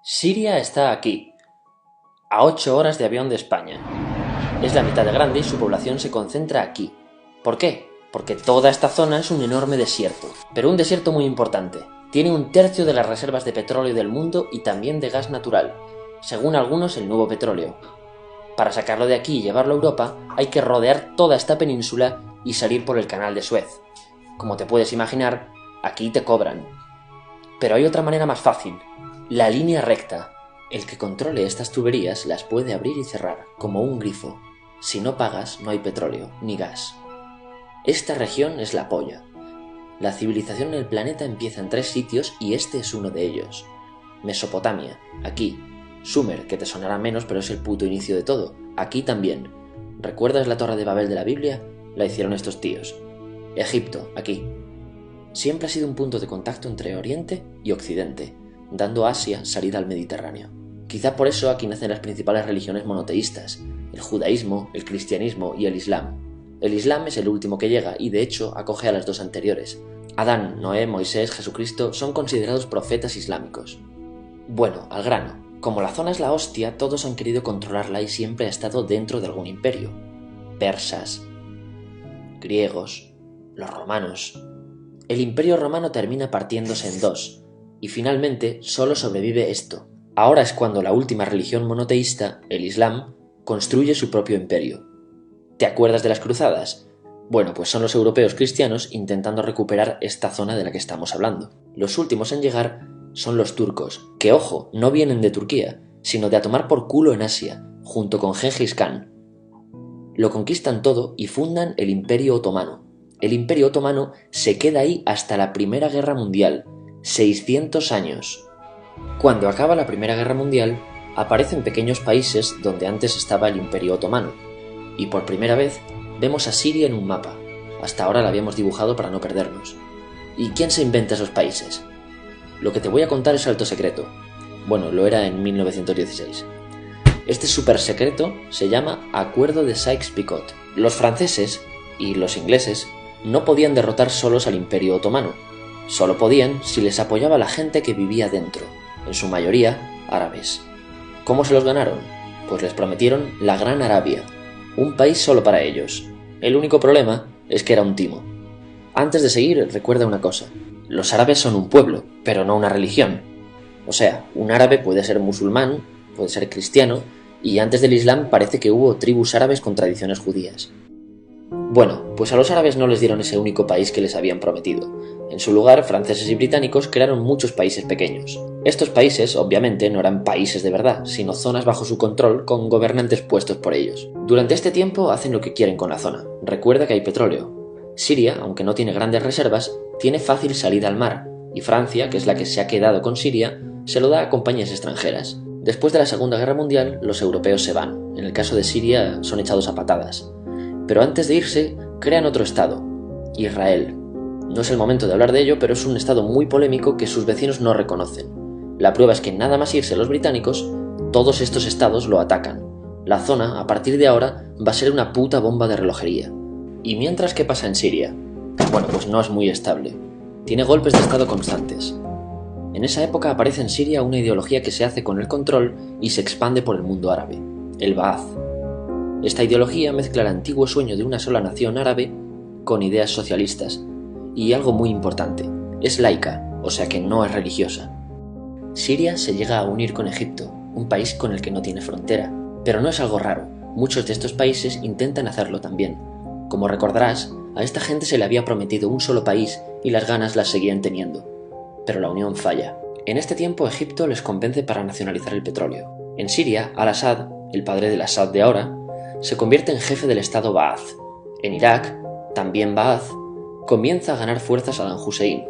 Siria está aquí, a 8 horas de avión de España. Es la mitad de grande y su población se concentra aquí. ¿Por qué? Porque toda esta zona es un enorme desierto, pero un desierto muy importante. Tiene 1/3 de las reservas de petróleo del mundo y también de gas natural, según algunos el nuevo petróleo. Para sacarlo de aquí y llevarlo a Europa, hay que rodear toda esta península y salir por el canal de Suez. Como te puedes imaginar, aquí te cobran. Pero hay otra manera más fácil, la línea recta. El que controle estas tuberías las puede abrir y cerrar, como un grifo. Si no pagas, no hay petróleo, ni gas. Esta región es la polla. La civilización en el planeta empieza en 3 sitios y este es uno de ellos. Mesopotamia, aquí. Sumer, que te sonará menos, pero es el puto inicio de todo. Aquí también. ¿Recuerdas la Torre de Babel de la Biblia? La hicieron estos tíos. Egipto, aquí. Siempre ha sido un punto de contacto entre Oriente y Occidente, dando a Asia salida al Mediterráneo. Quizá por eso aquí nacen las principales religiones monoteístas, el judaísmo, el cristianismo y el islam. El islam es el último que llega y de hecho acoge a las 2 anteriores. Adán, Noé, Moisés, Jesucristo son considerados profetas islámicos. Bueno, al grano. Como la zona es la hostia, todos han querido controlarla y siempre ha estado dentro de algún imperio. Persas, griegos, los romanos. El imperio romano termina partiéndose en 2, y finalmente solo sobrevive esto. Ahora es cuando la última religión monoteísta, el Islam, construye su propio imperio. ¿Te acuerdas de las cruzadas? Bueno, pues son los europeos cristianos intentando recuperar esta zona de la que estamos hablando. Los últimos en llegar son los turcos, que ojo, no vienen de Turquía, sino de a tomar por culo en Asia, junto con Gengis Khan. Lo conquistan todo y fundan el Imperio Otomano. El Imperio Otomano se queda ahí hasta la Primera Guerra Mundial, 600 años. Cuando acaba la Primera Guerra Mundial, aparecen pequeños países donde antes estaba el Imperio Otomano, y por primera vez vemos a Siria en un mapa. Hasta ahora la habíamos dibujado para no perdernos. ¿Y quién se inventa esos países? Lo que te voy a contar es alto secreto. Bueno, lo era en 1916. Este súper secreto se llama Acuerdo de Sykes-Picot. Los franceses y los ingleses no podían derrotar solos al Imperio Otomano. Solo podían si les apoyaba la gente que vivía dentro, en su mayoría árabes. ¿Cómo se los ganaron? Pues les prometieron la Gran Arabia, un país solo para ellos. El único problema es que era un timo. Antes de seguir, recuerda una cosa. Los árabes son un pueblo, pero no una religión. O sea, un árabe puede ser musulmán, puede ser cristiano, y antes del Islam parece que hubo tribus árabes con tradiciones judías. Bueno, pues a los árabes no les dieron ese único país que les habían prometido. En su lugar, franceses y británicos crearon muchos países pequeños. Estos países, obviamente, no eran países de verdad, sino zonas bajo su control con gobernantes puestos por ellos. Durante este tiempo hacen lo que quieren con la zona. Recuerda que hay petróleo. Siria, aunque no tiene grandes reservas, tiene fácil salida al mar, y Francia, que es la que se ha quedado con Siria, se lo da a compañías extranjeras. Después de la Segunda Guerra Mundial, los europeos se van. En el caso de Siria, son echados a patadas. Pero antes de irse, crean otro estado, Israel. No es el momento de hablar de ello, pero es un estado muy polémico que sus vecinos no reconocen. La prueba es que nada más irse los británicos, todos estos estados lo atacan. La zona, a partir de ahora, va a ser una puta bomba de relojería. ¿Y mientras qué pasa en Siria? Bueno, pues no es muy estable. Tiene golpes de estado constantes. En esa época aparece en Siria una ideología que se hace con el control y se expande por el mundo árabe, el Ba'ath. Esta ideología mezcla el antiguo sueño de una sola nación árabe con ideas socialistas. Y algo muy importante, es laica, o sea que no es religiosa. Siria se llega a unir con Egipto, un país con el que no tiene frontera. Pero no es algo raro, muchos de estos países intentan hacerlo también. Como recordarás, a esta gente se le había prometido un solo país y las ganas las seguían teniendo. Pero la unión falla. En este tiempo Egipto les convence para nacionalizar el petróleo. En Siria, Al-Assad, el padre del Assad de ahora, se convierte en jefe del estado Ba'ath. En Irak, también Ba'ath, comienza a ganar fuerza Saddam Hussein.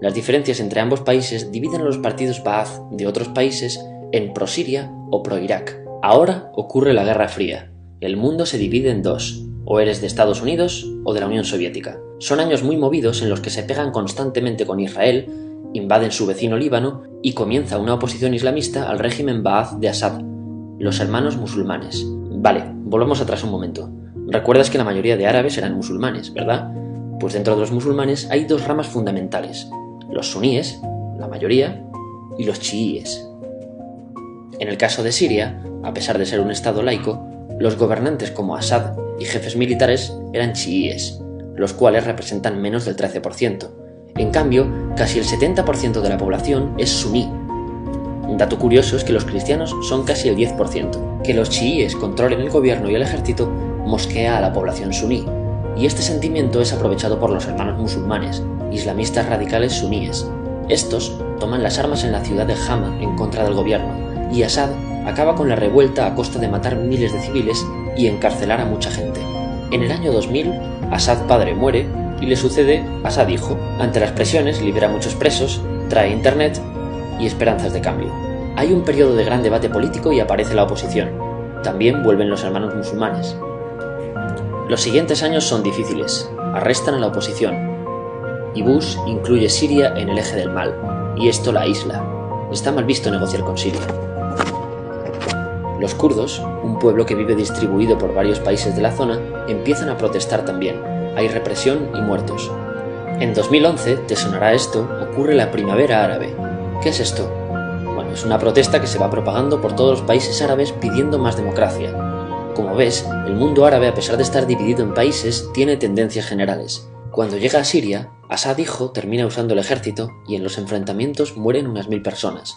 Las diferencias entre ambos países dividen a los partidos Ba'ath de otros países en pro-Siria o pro-Irak. Ahora ocurre la Guerra Fría. El mundo se divide en 2, o eres de Estados Unidos o de la Unión Soviética. Son años muy movidos en los que se pegan constantemente con Israel, invaden su vecino Líbano y comienza una oposición islamista al régimen Ba'ath de Assad, los hermanos musulmanes. Vale, volvamos atrás un momento. Recuerdas que la mayoría de árabes eran musulmanes, ¿verdad? Pues dentro de los musulmanes hay 2 ramas fundamentales, los suníes, la mayoría, y los chiíes. En el caso de Siria, a pesar de ser un estado laico, los gobernantes como Assad y jefes militares eran chiíes, los cuales representan menos del 13%. En cambio, casi el 70% de la población es suní. Un dato curioso es que los cristianos son casi el 10%. Que los chiíes controlen el gobierno y el ejército mosquea a la población suní, y este sentimiento es aprovechado por los hermanos musulmanes, islamistas radicales suníes. Estos toman las armas en la ciudad de Hama en contra del gobierno, y Assad acaba con la revuelta a costa de matar miles de civiles y encarcelar a mucha gente. En el año 2000, Assad padre muere y le sucede Assad hijo. Ante las presiones libera a muchos presos, trae internet y esperanzas de cambio. Hay un periodo de gran debate político y aparece la oposición. También vuelven los hermanos musulmanes. Los siguientes años son difíciles. Arrestan a la oposición. Y Bush incluye Siria en el eje del mal, y esto la aísla. Está mal visto negociar con Siria. Los kurdos, un pueblo que vive distribuido por varios países de la zona, empiezan a protestar también. Hay represión y muertos. En 2011, te sonará esto, ocurre la Primavera Árabe. ¿Qué es esto? Bueno, es una protesta que se va propagando por todos los países árabes pidiendo más democracia. Como ves, el mundo árabe, a pesar de estar dividido en países, tiene tendencias generales. Cuando llega a Siria, Assad hijo termina usando el ejército y en los enfrentamientos mueren unas 1000 personas.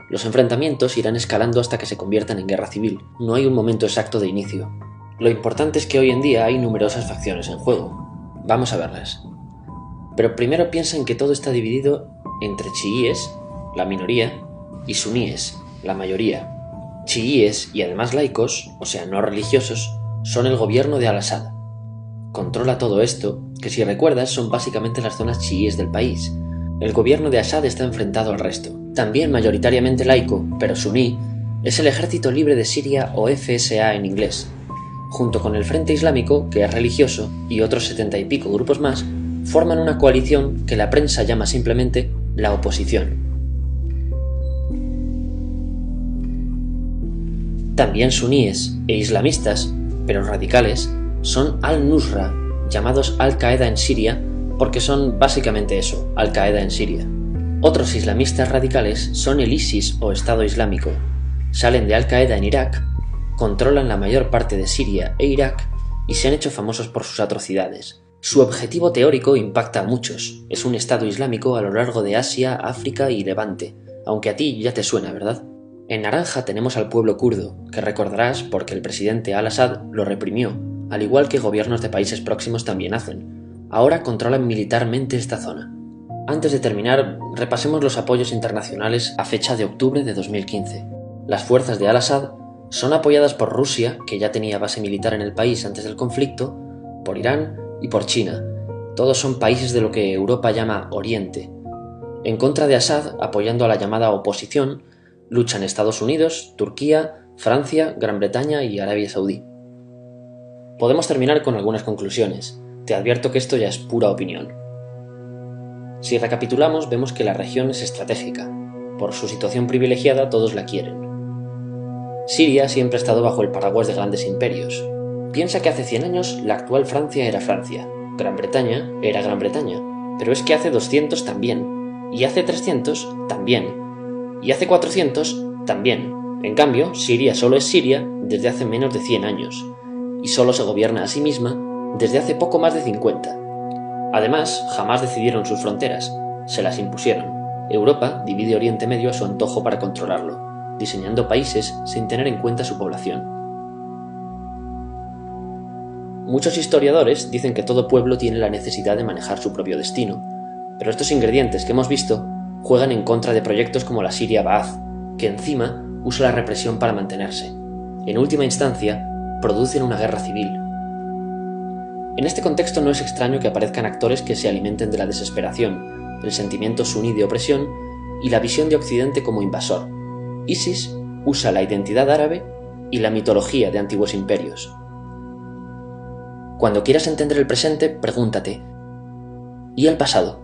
Los enfrentamientos irán escalando hasta que se conviertan en guerra civil. No hay un momento exacto de inicio. Lo importante es que hoy en día hay numerosas facciones en juego. Vamos a verlas. Pero primero piensa en que todo está dividido entre chiíes, la minoría, y suníes, la mayoría. Chiíes y además laicos, o sea no religiosos, son el gobierno de Al-Assad. Controla todo esto, que si recuerdas son básicamente las zonas chiíes del país. El gobierno de Assad está enfrentado al resto. También mayoritariamente laico, pero suní, es el Ejército Libre de Siria o FSA en inglés. Junto con el Frente Islámico, que es religioso, y otros 70 y pico grupos más, forman una coalición que la prensa llama simplemente la oposición. También suníes e islamistas, pero radicales, son Al-Nusra, llamados Al-Qaeda en Siria, porque son básicamente eso, Al-Qaeda en Siria. Otros islamistas radicales son el ISIS o Estado Islámico. Salen de Al-Qaeda en Irak, controlan la mayor parte de Siria e Irak y se han hecho famosos por sus atrocidades. Su objetivo teórico impacta a muchos. Es un Estado Islámico a lo largo de Asia, África y Levante, aunque a ti ya te suena, ¿verdad? En naranja tenemos al pueblo kurdo, que recordarás porque el presidente Al-Assad lo reprimió, al igual que gobiernos de países próximos también hacen. Ahora controlan militarmente esta zona. Antes de terminar, repasemos los apoyos internacionales a fecha de octubre de 2015. Las fuerzas de Al-Assad son apoyadas por Rusia, que ya tenía base militar en el país antes del conflicto, por Irán y por China. Todos son países de lo que Europa llama Oriente. En contra de Assad, apoyando a la llamada oposición, luchan Estados Unidos, Turquía, Francia, Gran Bretaña y Arabia Saudí. Podemos terminar con algunas conclusiones. Te advierto que esto ya es pura opinión. Si recapitulamos, vemos que la región es estratégica. Por su situación privilegiada, todos la quieren. Siria siempre ha estado bajo el paraguas de grandes imperios. Piensa que hace 100 años la actual Francia era Francia, Gran Bretaña era Gran Bretaña, pero es que hace 200 también, y hace 300 también, y hace 400 también. En cambio, Siria solo es Siria desde hace menos de 100 años, y solo se gobierna a sí misma desde hace poco más de 50. Además, jamás decidieron sus fronteras, se las impusieron. Europa divide Oriente Medio a su antojo para controlarlo, diseñando países sin tener en cuenta su población. Muchos historiadores dicen que todo pueblo tiene la necesidad de manejar su propio destino, pero estos ingredientes que hemos visto juegan en contra de proyectos como la Siria Ba'ath, que encima usa la represión para mantenerse. En última instancia, producen una guerra civil. En este contexto no es extraño que aparezcan actores que se alimenten de la desesperación, el sentimiento suní de opresión y la visión de Occidente como invasor. ISIS usa la identidad árabe y la mitología de antiguos imperios. Cuando quieras entender el presente, pregúntate: ¿y el pasado?